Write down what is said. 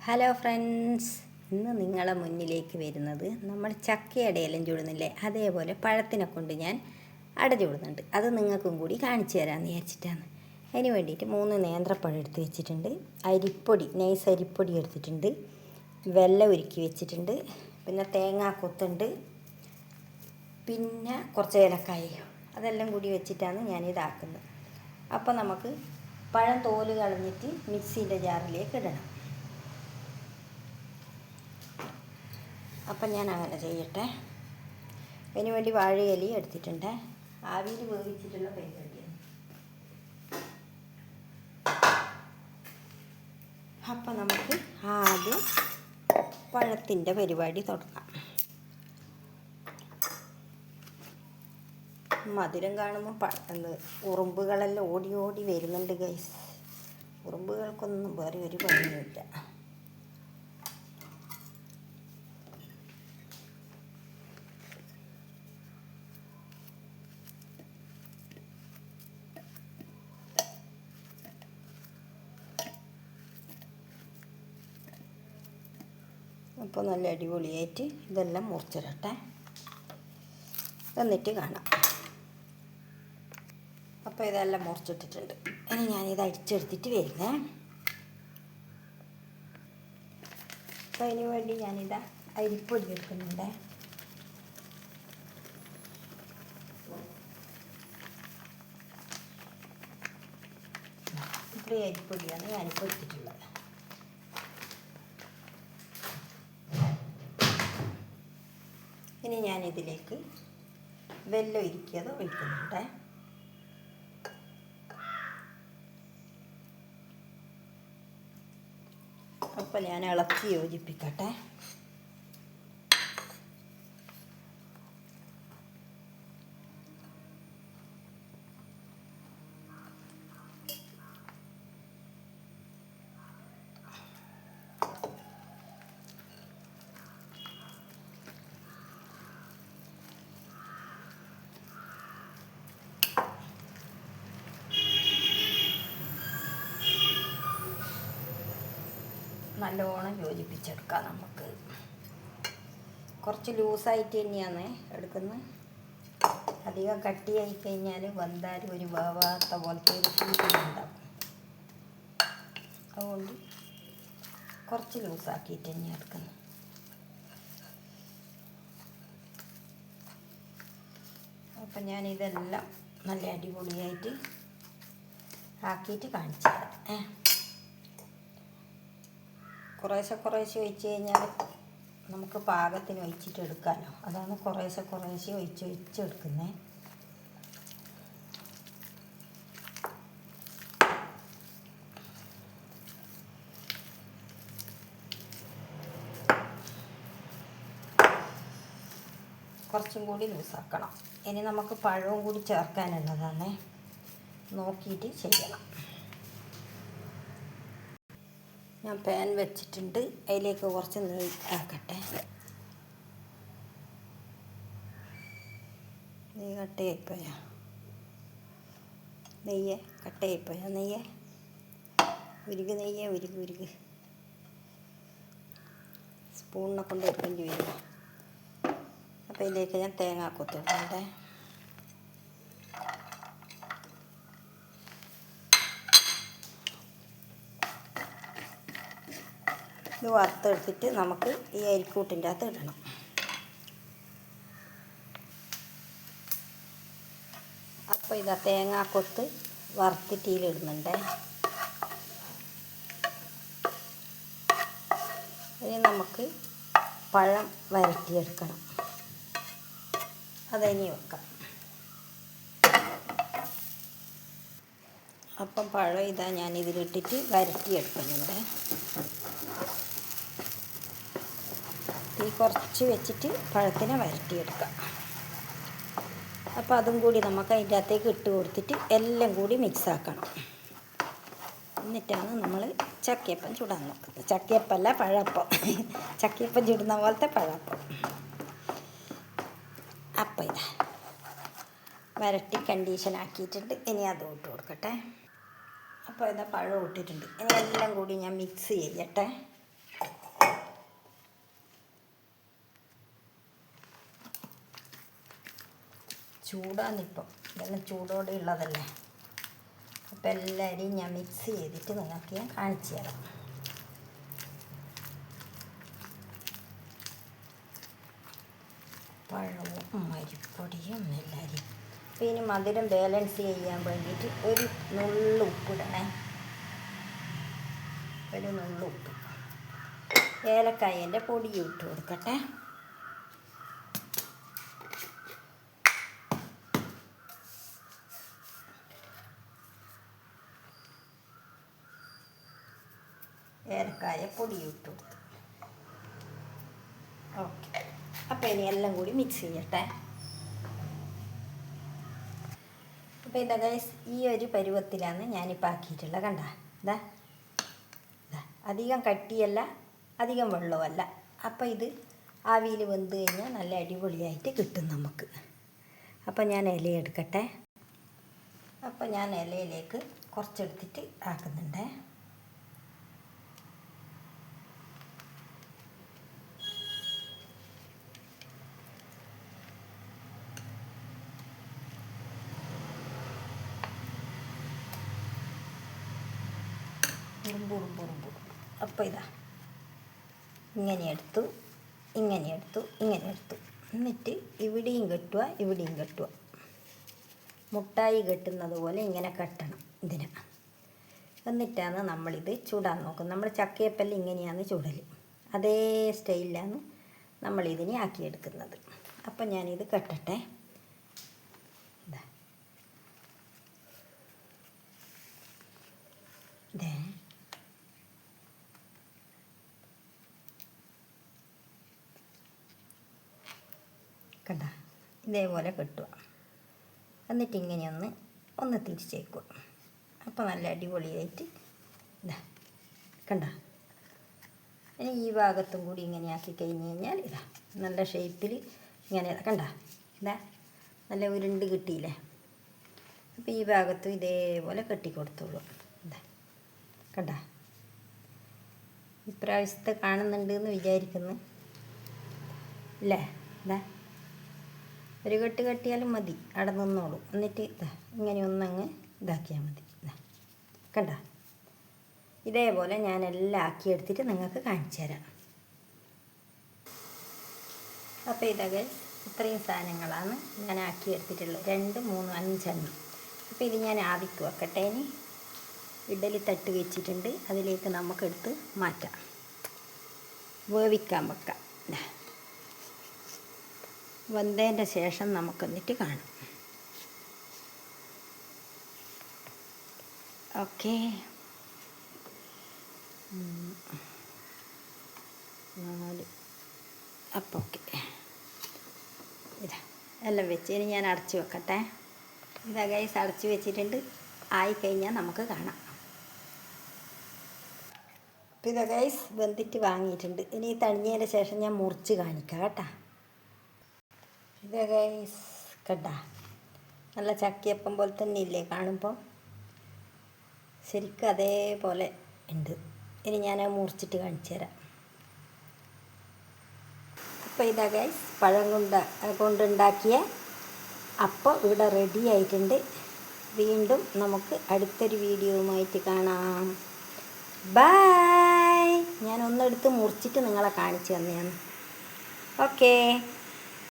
Hello friends, ഇന്ന് നിങ്ങളെ മുന്നിലേക്ക് വരുന്നത് നമ്മൾ ചക്കയുടെ ഇലം ചുടുന്നില്ലേ, അതേപോലെ പഴത്തിനെ കൊണ്ട് ഞാൻ അട ചുടുന്നുണ്ട്. അത് നിങ്ങൾക്കും കൂടി കാണിച്ചു തരാമെന്ന് വിചാരിച്ചിട്ടാണ്. അതിന് വേണ്ടിയിട്ട് 3 നേന്ത്രപ്പഴം എടുത്ത് വെച്ചിട്ടുണ്ട്, അരിപ്പൊടി നൈസ് അരിപ്പൊടി എടുത്തിട്ടുണ്ട്, വെല്ലം ഉരുക്കി വെച്ചിട്ടുണ്ട്, പിന്നെ തേങ്ങാക്കൊത്തുണ്ട്, പിന്നെ കുറച്ച് ഏലക്കായയും. അതെല്ലാം കൂടി വെച്ചിട്ടാണ് ഞാനിതാക്കുന്നത്. അപ്പോൾ നമുക്ക് പഴം തോല് കളഞ്ഞിട്ട് മിക്സീൻ്റെ ജാറിലേക്ക് ഇടണം. അപ്പം ഞാൻ അങ്ങനെ ചെയ്യട്ടെ. അതിന് വേണ്ടി വാഴയില എടുത്തിട്ടുണ്ട്, ആവിയിൽ വേവിച്ചിട്ടുള്ള പരിപാടിയാണ്. അപ്പം നമുക്ക് ആദ്യം പഴത്തിൻ്റെ പരിപാടി തുടങ്ങാം. മധുരം കാണുമ്പോൾ ഉറുമ്പുകളെല്ലാം ഓടി ഓടി വരുന്നുണ്ട് ഗൈസ്. ഉറുമ്പുകൾക്കൊന്നും വേറെ ഒരു പണിയുമില്ല. അപ്പോൾ നല്ല അടിപൊളിയായിട്ട് ഇതെല്ലാം മുറിച്ചിടട്ടെ, എന്നിട്ട് കാണാം. അപ്പോൾ ഇതെല്ലാം മുറിച്ചിട്ടിട്ടുണ്ട്. ഇനി ഞാനിത് അടിച്ചെടുത്തിട്ട് വരുന്നേ. അപ്പോൾ അതിന് വേണ്ടി ഞാനിതാ അരിപ്പൊടി എടുക്കുന്നുണ്ട്. ഇപ്പോൾ ഈ അരിപ്പൊടിയാണ് ഞാനിപ്പോൾ എടുത്തിട്ടുള്ളത്. ഇനി ഞാനിതിലേക്ക് വെല്ലം ഉരുക്കിയത് ഒഴിക്കുന്നുണ്ട്. അപ്പോൾ ഞാൻ ഇളക്കി യോജിപ്പിക്കട്ടെ. നല്ലോണം യോജിപ്പിച്ചെടുക്കാം. നമുക്ക് കുറച്ച് ലൂസായിട്ട് തന്നെയാണ് എടുക്കുന്നത്. അധികം കട്ടിയായി കഴിഞ്ഞാൽ വന്താലും ഒരു വേവാത്ത പോലത്തെ ഒരു ഫീലുണ്ടാവും. അതുകൊണ്ട് കുറച്ച് ലൂസാക്കിയിട്ട് തന്നെയാണ് എടുക്കുന്നത്. അപ്പം ഞാനിതെല്ലാം നല്ല അടിപൊളിയായിട്ട് ആക്കിയിട്ട് കാണിച്ചു തരാം. കുറേശ്ശെ ഒഴിച്ച് കഴിഞ്ഞാൽ നമുക്ക് പാകത്തിന് ഒഴിച്ചിട്ട് എടുക്കാമല്ലോ. അതാണ് കുറേശ്ശെ ഒഴിച്ചെടുക്കുന്നത്. കുറച്ചും കൂടി ലൂസാക്കണം. ഇനി നമുക്ക് പഴവും കൂടി ചേർക്കാനുള്ളതാണ്, നോക്കിയിട്ട് ചെയ്യണം. ഞാൻ പാൻ വെച്ചിട്ടുണ്ട്, അതിലേക്ക് കുറച്ച് നെയ്യ് ആക്കട്ടെ. നെയ്യ് കട്ടയായിപ്പോയാ നെയ്യ് ഉരുക് സ്പൂണിനെ കൊണ്ട് എടുക്കേണ്ടി വരും. അപ്പോൾ ഇതിലേക്ക് ഞാൻ തേങ്ങാക്കൊത്തിട്ടുണ്ട്. ഇത് വറുത്തെടുത്തിട്ട് നമുക്ക് ഈ അരിക്കൂട്ടിൻ്റെ അകത്ത് ഇടണം. അപ്പോൾ ഇതാ തേങ്ങാക്കൊത്ത് വറുത്തിട്ട് ഇതിലിടുന്നുണ്ട്. ഇനി നമുക്ക് പഴം വരട്ടിയെടുക്കണം. അതിനി വെക്കാം. അപ്പം പഴം ഇതാ ഞാൻ ഇതിലിട്ടിട്ട് വരട്ടിയെടുക്കുന്നുണ്ട്. തീ കുറച്ച് വെച്ചിട്ട് പഴത്തിനെ വരട്ടിയെടുക്കാം. അപ്പോൾ അതും കൂടി നമുക്ക് അതിൻ്റെ അകത്തേക്ക് ഇട്ട് കൊടുത്തിട്ട് എല്ലാം കൂടി മിക്സാക്കണം. എന്നിട്ടാണ് നമ്മൾ ചക്കയപ്പം ചുടാൻ നോക്കുന്നത്. ചക്കയപ്പമല്ല, പഴപ്പം. ചക്കയപ്പം ചുടുന്ന പോലത്തെ പഴപ്പം. അപ്പം ഇതാ വരട്ടി കണ്ടീഷൻ ആക്കിയിട്ടുണ്ട്. ഇനി അത് ഇട്ട് കൊടുക്കട്ടെ. അപ്പോൾ ഇതാ പഴം ഇട്ടിട്ടുണ്ട്. ഇനി എല്ലാം കൂടി ഞാൻ മിക്സ് ചെയ്യട്ടെ. ചൂടാന്നിപ്പം ഇതെല്ലാം ചൂടോടെ ഉള്ളതല്ലേ. അപ്പം എല്ലാവരെയും ഞാൻ മിക്സ് ചെയ്തിട്ട് നിങ്ങൾക്ക് ഞാൻ കാണിച്ചു തരാം. പഴവും അരിപ്പൊടിയും എല്ലാവരും. അപ്പോൾ ഇനി മധുരം ബാലൻസ് ചെയ്യാൻ വേണ്ടിയിട്ട് ഒരു നുള്ളു ഉപ്പിടണേ. ഒരു നുള്ളു ഉപ്പ്. ഏലക്കായൻ്റെ പൊടി ഇട്ട് കൊടുക്കട്ടെ. ഏലക്കായ പൊടി ഇട്ട് കൊടുത്തു. ഓക്കെ. അപ്പോൾ ഇനി എല്ലാം കൂടി മിക്സ് ചെയ്യട്ടെ. അപ്പോൾ ഇതാ ഗൈസ്, ഈ ഒരു പരുവത്തിലാണ് ഞാനിപ്പോൾ ആക്കിയിട്ടുള്ളത്. കണ്ട ഇതാ, അധികം കട്ടിയല്ല അധികം വെള്ളമല്ല. അപ്പോൾ ഇത് ആവിയിൽ വെന്ത് കഴിഞ്ഞാൽ നല്ല അടിപൊളിയായിട്ട് കിട്ടും നമുക്ക്. അപ്പോൾ ഞാൻ ഇല എടുക്കട്ടെ. അപ്പോൾ ഞാൻ ഇലയിലേക്ക് കുറച്ചെടുത്തിട്ട് ആക്കുന്നുണ്ടേ. ഉറുമ്പുറുമ്പുറുമ്പു. അപ്പോൾ ഇതാ ഇങ്ങനെ എടുത്തു, ഇങ്ങനെ എടുത്തു, ഇങ്ങനെ എടുത്തു. എന്നിട്ട് ഇവിടെയും കെട്ടുക, ഇവിടെയും കെട്ടുക. മുട്ടായി കെട്ടുന്നത് പോലെ ഇങ്ങനെ കെട്ടണം ഇതിന്. എന്നിട്ടാണ് നമ്മളിത് ചൂടാൻ നോക്കുന്നത്. നമ്മൾ ചക്കയപ്പല്ല ഇങ്ങനെയാണ് ചൂടൽ. അതേ സ്റ്റൈലിലാണ് നമ്മളിതിനെ ആക്കിയെടുക്കുന്നത്. അപ്പം ഞാനിത് കെട്ടട്ടെ. ഇതേ കണ്ട, ഇതേപോലെ കെട്ടുക. എന്നിട്ട് ഇങ്ങനെ ഒന്ന് തിരിച്ചേക്കുക. അപ്പോൾ നല്ല അടിപൊളിയായിട്ട് ഇതാ കണ്ട. ഇനി ഈ ഭാഗത്തും കൂടി ഇങ്ങനെ ആക്കി കഴിഞ്ഞ് കഴിഞ്ഞാൽ ഇതാ നല്ല ഷേപ്പിൽ ഇങ്ങനെ കണ്ട, ഇതാ നല്ല ഉരുണ്ട് കിട്ടിയില്ലേ. അപ്പോൾ ഈ ഭാഗത്തും ഇതേപോലെ കെട്ടിക്കൊടുത്തോളൂ. ഇതാ കണ്ട, ഇപ്രാവശ്യത്തെ കാണുന്നുണ്ട് എന്ന് വിചാരിക്കുന്നു അല്ലേ. ഇതാ ഒരു കെട്ട് കെട്ടിയാലും മതി, അവിടെ നിന്നോളൂ. എന്നിട്ട് ഇതാ ഇങ്ങനെ ഒന്നങ്ങ് ഇതാക്കിയാൽ മതി. കണ്ട, ഇതേപോലെ ഞാൻ എല്ലാം ആക്കിയെടുത്തിട്ട് നിങ്ങൾക്ക് കാണിച്ചു തരാം. അപ്പോൾ ഇതൊക്കെ ഇത്രയും സാധനങ്ങളാണ് ഞാൻ ആക്കിയെടുത്തിട്ടുള്ളത്. 2, 3, 5 എണ്ണം. അപ്പോൾ ഇത് ഞാൻ ആവിക്ക് വെക്കട്ടെ. ഇനി ഇഡലി തട്ട് വെച്ചിട്ടുണ്ട്, അതിലേക്ക് നമുക്കെടുത്ത് മാറ്റാം, വേവിക്കാൻ വെക്കാം. വെന്തതിൻ്റെ ശേഷം നമുക്കെന്നിട്ട് കാണാം. ഓക്കെ. 4 അപ്പോൾ ഓക്കെ. ഇതാ എല്ലാം വെച്ച് ഇനി ഞാൻ അടച്ച് വെക്കട്ടെ. ഇതാ ഗൈസ് അടച്ച് വെച്ചിട്ടുണ്ട്. ആയിക്കഴിഞ്ഞാൽ നമുക്ക് കാണാം. അപ്പോൾ ഇതാ ഗൈസ് വെന്തിട്ട് വാങ്ങിയിട്ടുണ്ട്. ഇനി തണിഞ്ഞതിൻ്റെ ശേഷം ഞാൻ മുറിച്ച് കാണിക്കാം കേട്ടോ. ഇതാ ഗൈസ് കണ്ട, നല്ല ചക്കയപ്പം പോലെ തന്നെ ഇല്ലേ കാണുമ്പോൾ. ശരിക്കും അതേപോലെ ഉണ്ട്. ഇനി ഞാൻ മുറിച്ചിട്ട് കാണിച്ചു തരാം. അപ്പോൾ ഇതാ ഗൈസ് പഴം കൊണ്ടുണ്ടാക്കിയ അപ്പം ഇവിടെ റെഡി ആയിട്ടുണ്ട്. വീണ്ടും നമുക്ക് അടുത്തൊരു വീഡിയോയുമായിട്ട് കാണാം. ബൈ. ഞാൻ ഒന്നെടുത്ത് മുറിച്ചിട്ട് നിങ്ങളെ കാണിച്ചു തന്നെയാണ്. ഓക്കേ.